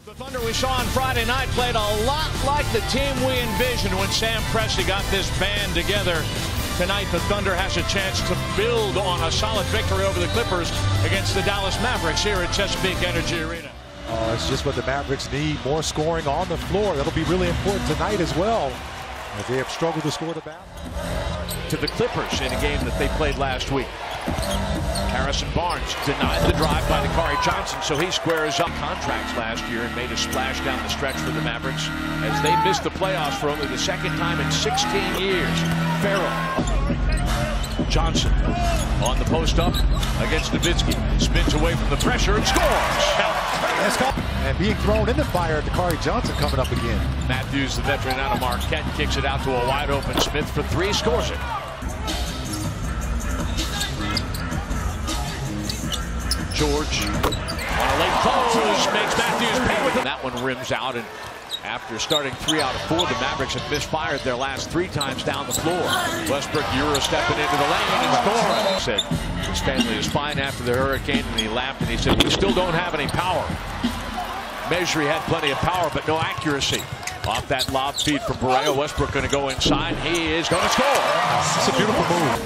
The Thunder we saw on Friday night played a lot like the team we envisioned when Sam Presti got this band together. Tonight, the Thunder has a chance to build on a solid victory over the Clippers against the Dallas Mavericks here at Chesapeake Energy Arena. It's just what the Mavericks need, more scoring on the floor. That'll be really important tonight as well, as they have struggled to score the basket. To the Clippers in a game that they played last week. Harrison Barnes denied the drive by Dakari Johnson, so he squares up contracts last year and made a splash down the stretch for the Mavericks as they missed the playoffs for only the second time in 16 years. Farrell. Johnson on the post up against Nowitzki. Spins away from the pressure and scores. And being thrown in the fire, Dakari Johnson coming up again. Matthews, the veteran out of Marquette, kicks it out to a wide open Smith for three, scores it. George on a late close makes Matthews pay with it. That one rims out, and after starting 3 out of 4, the Mavericks have misfired their last 3 times down the floor. Westbrook Euro stepping into the lane and scoring. Said Stanley is fine after the hurricane, and he laughed and he said, "We still don't have any power." Measure he had plenty of power, but no accuracy. Off that lob feed from Barea, Westbrook going to go inside. He is going to score. It's a beautiful move.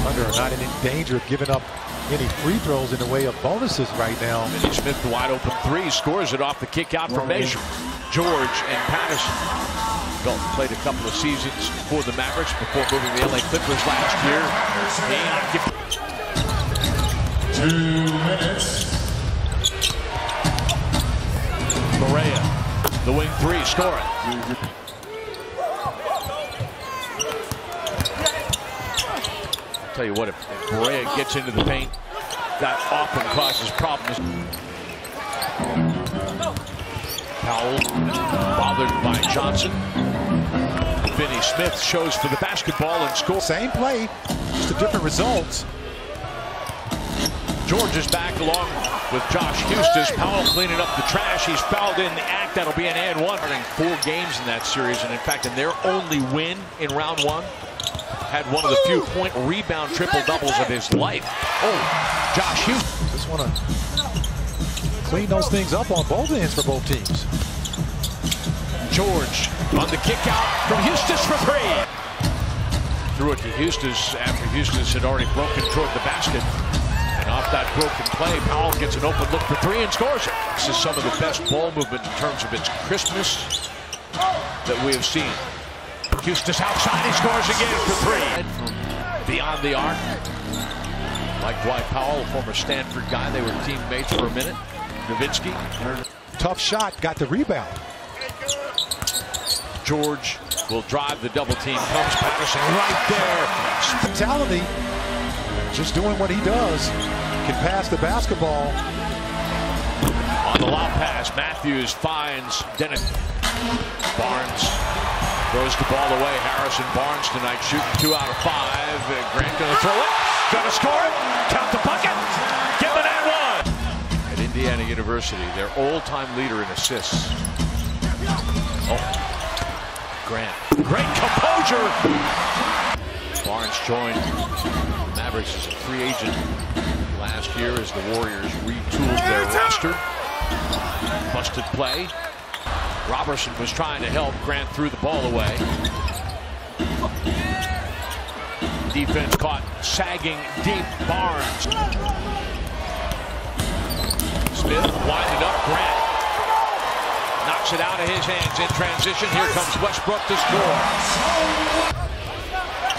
Thunder are not in danger of giving up any free throws in the way of bonuses right now. Vinny Smith, the wide open 3, scores it off the kick out from Measure. George and Patterson both played a couple of seasons for the Mavericks before moving to the LA Clippers last year. 2 minutes. Barea, the wing 3, scoring. Tell you what, if Barea gets into the paint, that often causes problems. Powell bothered by Johnson. Vinny Smith shows for the basketball and scores. Same play, just a different results. George is back along with Josh Hustis. Powell cleaning up the trash. He's fouled in the act. That'll be an and 1. 4 games in that series, and in fact, in their only win in round 1, had one of the few point rebound triple-doubles of his life. Oh, Josh Hustis. Just want to clean those things up on both ends for both teams. George on the kick out from Hustis for 3. Threw it to Hustis after Hustis had already broken toward the basket. And off that broken play, Powell gets an open look for 3 and scores it. This is some of the best ball movement in terms of its crispness that we have seen. Hustis outside, he scores again for 3. Beyond the arc. Like Dwight Powell, a former Stanford guy. They were teammates for a minute. Nowitzki. Tough shot, got the rebound. George will drive the double team. Comes Patterson right there. Mentality, just doing what he does. Can pass the basketball. On the lob pass, Matthews finds Dennis. Barnes throws the ball away. Harrison Barnes tonight shooting 2 out of 5. Grant going to throw it. Going to score it. Count the bucket. Give it at 1. At Indiana University, their all-time leader in assists. Oh, Grant. Great composure. Barnes joined Mavericks as a free agent last year as the Warriors retooled their roster. Busted play. Robertson was trying to help. Grant threw the ball away. Defense caught sagging deep. Barnes. Smith winded up. Grant knocks it out of his hands in transition. Here comes Westbrook to score.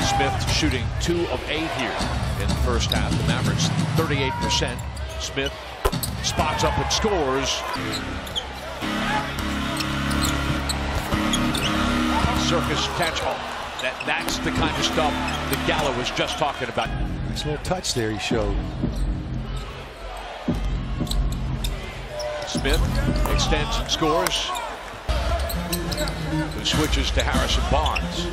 Smith shooting 2 of 8 here in the first half. The Mavericks 38%. Smith spots up and scores. Circus catch-all. That's the kind of stuff that Gallo was just talking about. Nice little touch there he showed. Smith extends and scores. Who switches to Harrison Barnes,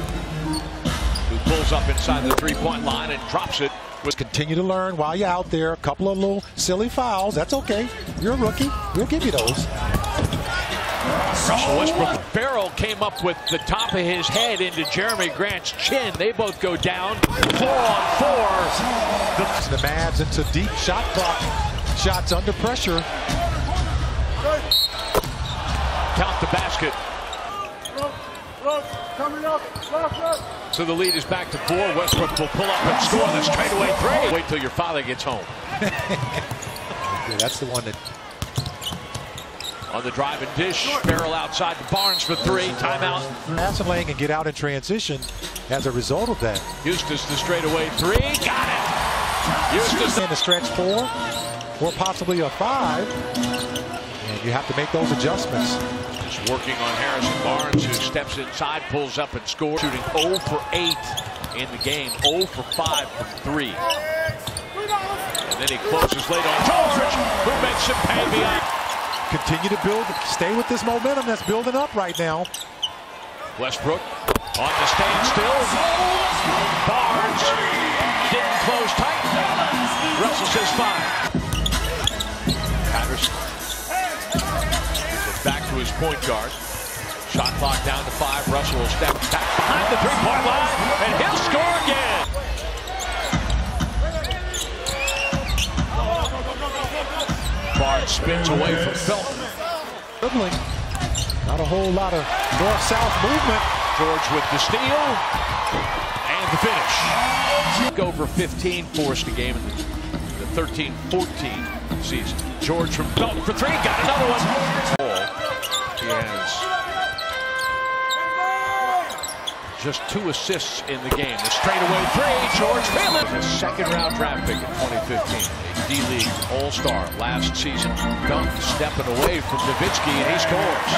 who pulls up inside the 3-point line and drops it. Continue to learn while you're out there. A couple of little silly fouls. That's okay. You're a rookie. We'll give you those. Russell Westbrook. Farrell came up with the top of his head into Jeremy Grant's chin. They both go down. 4 on 4. The Mavs into deep shot clock. Shots under pressure. basket. So the lead is back to 4. Westbrook will pull up and score the straightaway 3. Wait till your father gets home. Yeah, that's the one that... On the drive and dish, Farrell outside to Barnes for 3. Timeout. Passing lane and get out in transition as a result of that. Eustace the straightaway 3. Got it. Eustace in the stretch 4 or possibly a 5. And you have to make those adjustments. Just working on Harrison Barnes, who steps inside, pulls up and scores. Shooting 0 for 8 in the game. 0 for 5 from 3. And then he closes late on George, who makes him pay beyond. Continue to build, stay with this momentum that's building up right now. Westbrook on the standstill. Barnes didn't close tight. Russell says 5. Patterson back to his point guard. Shot clock down to 5. Russell will step back behind the three-point line, and he'll score again. Barnes spins away from Felton. Dribbling. Not a whole lot of north-south movement. George with the steal and the finish. Over 15 forced a game in the 13-14 season. George from Felton for 3. Got another one. He has just 2 assists in the game. The straightaway 3. George Phelan. His second-round draft pick in 2015. D-League All-Star last season. Dunk stepping away from Nowitzki, and he scores.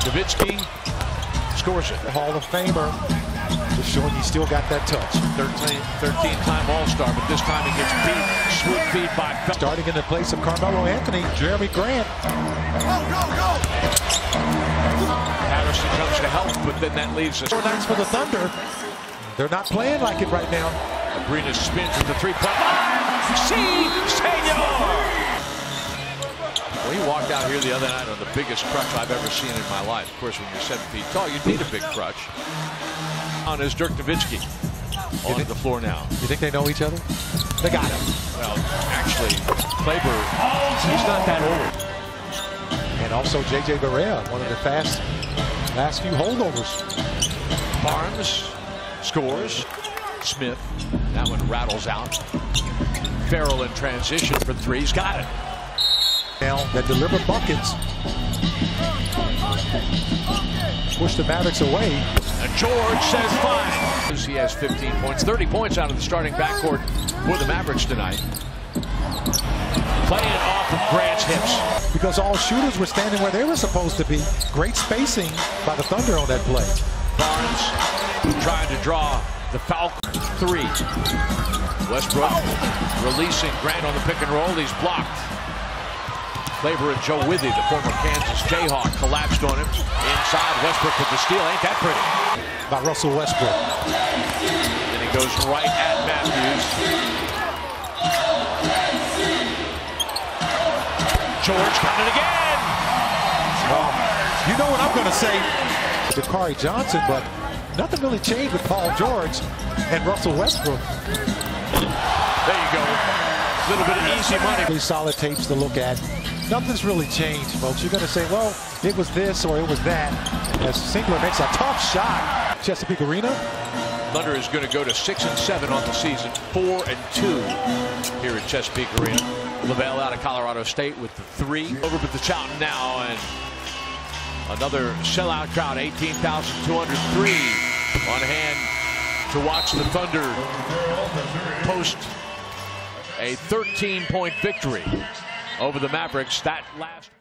Nowitzki scores it. The Hall of Famer, just showing you still got that touch. 13-time All-Star, but this time he gets beat. Swoop feed by Felton. Starting in the place of Carmelo Anthony, Jeremy Grant. Patterson comes to help, but then that leaves us. 4 nights for the Thunder. They're not playing like it right now. Abrina spins at the 3-point line. See, senor! Well, he walked out here the other night on the biggest crutch I've ever seen in my life. Of course, when you're 7 feet tall, you need a big crutch. On is Dirk Nowitzki on the floor now. You think they know each other? They got him. Well, actually, Kleber, he's not that old. And also J.J. Barea, one of the last few holdovers. Barnes scores. Smith, that one rattles out. Farrell in transition for 3. He's got it. Now that deliver buckets. Push the Mavericks away. And George says 5. He has 15 points, 30 points out of the starting backcourt for the Mavericks tonight. Playing off of Grant's hips. Because all shooters were standing where they were supposed to be. Great spacing by the Thunder on that play. Barnes trying to draw the foul 3. Westbrook releasing Grant on the pick and roll. He's blocked. Kleber and Joe Withy, the former Kansas Jayhawk, collapsed on him. Inside, Westbrook with the steal. Ain't that pretty? By Russell Westbrook. And he goes right at Matthews. George coming again. Well, you know what I'm going to say. Dakari Johnson, but nothing really changed with Paul George and Russell Westbrook. There you go. A little bit of easy money. These solid tapes to look at. Nothing's really changed, folks. You're going to say, well, it was this or it was that. As Singler makes a tough shot. Chesapeake Arena. Thunder is going to go to 6-7 on the season, 4-2 here at Chesapeake Arena. LaVelle out of Colorado State with the 3. Over with the Chown now, and another sellout crowd, 18,203 on hand to watch the Thunder post a 13-point victory over the Mavericks. That last